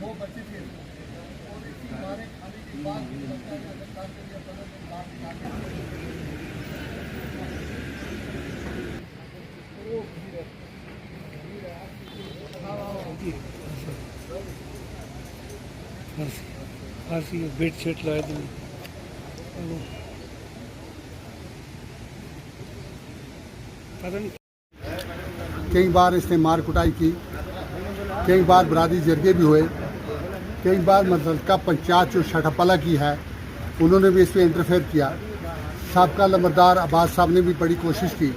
दो बच्चे थे और इसी हमारे खाने के बाद भी लगता है अगर काम के लिए पता नहीं बात फांसी बेड शेट लगाए थे। पता नहीं कई बार इसने मार कुटाई की, कई बार बरादरी जरगे भी हुए, कई बार मुतल्लिका पंचायत जो शठपला की है उन्होंने भी इसमें इंटरफेयर किया। साबका लंबरदार अब्बास साहब ने भी बड़ी कोशिश की,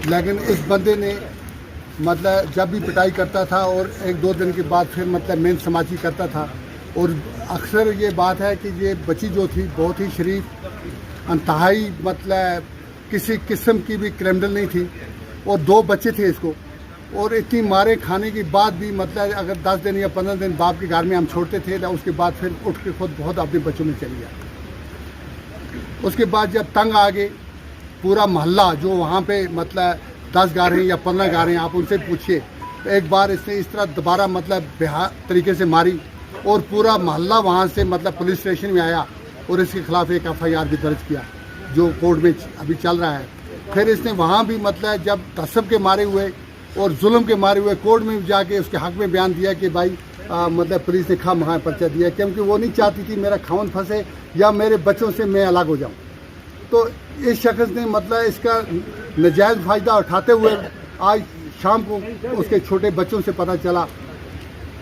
लेकिन इस बंदे ने मतलब जब भी पिटाई करता था और एक दो दिन के बाद फिर मतलब मेन समाजी करता था। और अक्सर ये बात है कि ये बच्ची जो थी बहुत ही शरीफ, इंतहाई मतलब किसी किस्म की भी क्रिमिनल नहीं थी और दो बच्चे थे इसको। और इतनी मारे खाने के बाद भी मतलब अगर 10 दिन या 15 दिन बाप के घर में हम छोड़ते थे तो उसके बाद फिर उठ के खुद बहुत अपने बच्चों में चली गया। उसके बाद जब तंग आ गए पूरा मोहल्ला जो वहाँ पे मतलब 10 घर हैं या 15 घर हैं, आप उनसे पूछिए। एक बार इसने इस तरह दोबारा मतलब बेहाल तरीके से मारी और पूरा मोहल्ला वहाँ से मतलब पुलिस स्टेशन में आया और इसके खिलाफ एक FIR भी दर्ज किया जो कोर्ट में अभी चल रहा है। फिर इसने वहाँ भी मतलब जब तसब के मारे हुए और जुल्म के मारे हुए कोर्ट में जाके उसके हक में बयान दिया कि भाई मतलब पुलिस ने खा महा पर्चा दिया क्योंकि वो नहीं चाहती थी मेरा खावन फंसे या मेरे बच्चों से मैं अलग हो जाऊँ। तो इस शख्स ने मतलब इसका नाजायज़ फ़ायदा उठाते हुए आज शाम को उसके छोटे बच्चों से पता चला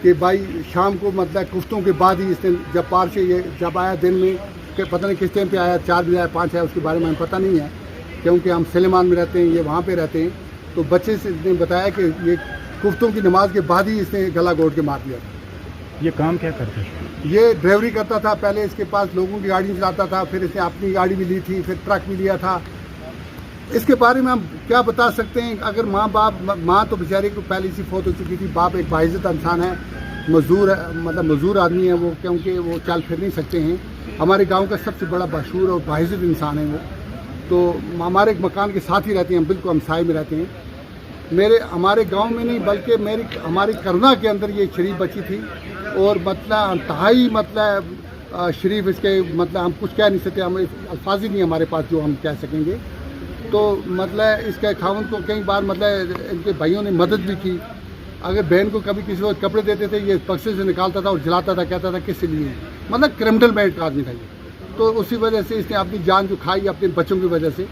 कि भाई शाम को मतलब कुफ्तों के बाद ही इसने जब पार से ये जब आया दिन में कि पता नहीं किस टाइम पे आया, 4 बजे आया 5 आया, उसके बारे में हमें पता नहीं है क्योंकि हम सलेमान में रहते हैं, ये वहाँ पे रहते हैं। तो बच्चे से ने बताया कि ये कुफ्तों की नमाज के बाद ही इसने गला घोट के मार दिया। ये काम क्या करता है? ये ड्राइवरी करता था, पहले इसके पास लोगों की गाड़ी चलाता था, फिर इसने अपनी गाड़ी भी ली थी, फिर ट्रक भी लिया था। इसके बारे में हम क्या बता सकते हैं? अगर माँ तो बेचारी को पहले से फौत हो चुकी थी, बाप एक बाइज्जत इंसान है, मजदूर मतलब मजदूर आदमी है वो, क्योंकि वो चल फिर नहीं सकते हैं। हमारे गांव का सबसे बड़ा मशहूर और बाइज्जत इंसान है वो। तो हमारे मकान के साथ ही रहते हैं, बिल्कुल हम साए में रहते हैं। हमारे गांव में नहीं बल्कि हमारी करुणा के अंदर ये शरीफ बच्ची थी और मतलब इंतहाई मतलब शरीफ इसके मतलब हम कुछ कह नहीं सकते, हम अल्फाज ही नहीं हमारे पास जो हम कह सकेंगे। तो मतलब इसके खावन को कई बार मतलब इनके भाइयों ने मदद भी की। अगर बहन को कभी किसी वक्त कपड़े देते थे ये बक्से से निकालता था और जलाता था, कहता था किस लिए, मतलब क्रिमिनल मैंड का आदमी था ये। तो उसी वजह से इसने अपनी जान जो खाई अपने बच्चों की वजह से,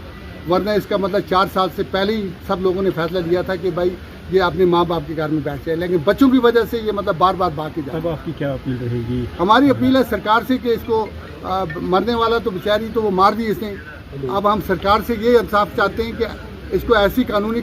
वरना इसका मतलब 4 साल से पहले ही सब लोगों ने फैसला लिया था कि भाई ये अपने माँ बाप के घर में बैठ जाए, लेकिन बच्चों की वजह से ये मतलब बार बार भाग के जाए। अब आपकी क्या अपील रहेगी? हमारी अपील है सरकार से कि इसको मरने वाला तो बेचारी तो वो मार दी इसने। अब हम सरकार से ये इंसाफ चाहते हैं कि इसको ऐसी कानूनी